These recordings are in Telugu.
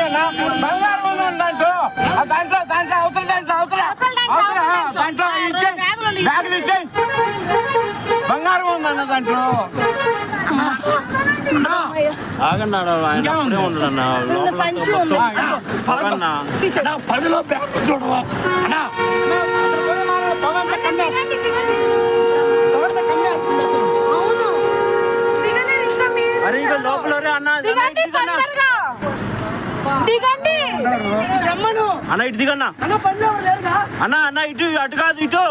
అన్న బంగారం ఉందండి దాంట్లో దాంట్లో అవతల దాంట్లో అవతల దాంట్లో బ్యాగులు ఇచ్చేయి బంగారం ఉందన్న దాంట్లో ఆగన్నాడు ఆయన ఉండడన్నా పదిలో బ్యాగ్ చూడవా అరే ఇక లోపల అన్న అన్న ఇటు దిగన్నా అన్న అన్న ఇటు అటు కాదు ఇటు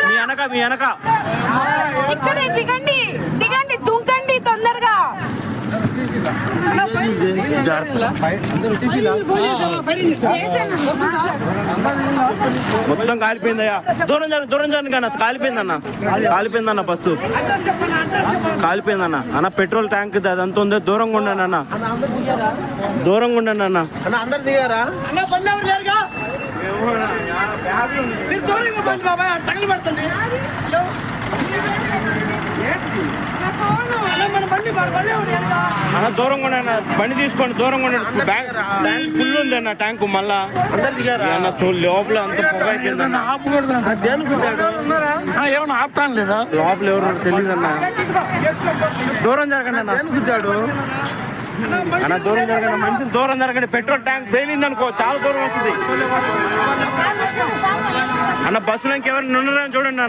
మీ వెనక మీ వెనక దిగండి దిగండి దుంకండి తొందరగా మొత్తం కాలిపోయిందయ్యా దూరం జరగ కన్నా కాలిపోయిందన్న బస్సు కాలిపోయిందన్న అన్న పెట్రోల్ ట్యాంక్ అదంతా ఉంది దూరంగా ఉండండి అన్న అన్న అందరు దిగారా అన్న దూరంగా ఉండండి బండి తీసుకోండి దూరంగా ఉండండి ట్యాంక్ ఫుల్ ఉంది అన్న ట్యాంక్ మళ్ళా అన్న లోపల అంత పొగ అయిపోయిందన్న ఏమన్నా ఆపుతాను లేదా లోపల ఎవరు తెలియదు అన్న దూరం జరగండి అన్న అన్న దూరం జరగండి మంచి దూరం జరగండి పెట్రోల్ ట్యాంక్ పేలింది అనుకో చాలా దూరం వస్తుంది అన్న బస్సులో ఇంకెవరు ఉన్నారని చూడండి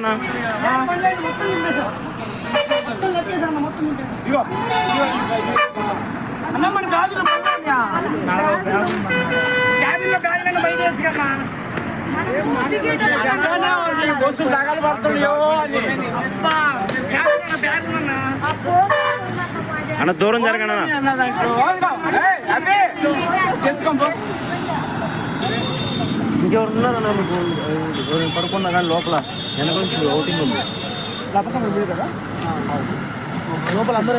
అన్న మన గాజులు బస్సులు తగాలు పడుతున్నాయో అని అన్న దూరం జరగండి ఇంకెవరు ఉన్నారన్నా మీకు పడుకున్నా కానీ లోపల వెనక నుంచి ఓటింగ్ ఉంది కదా లోపల అందరూ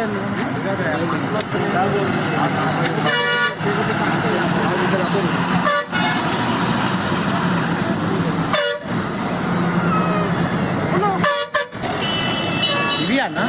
ఇవి అన్న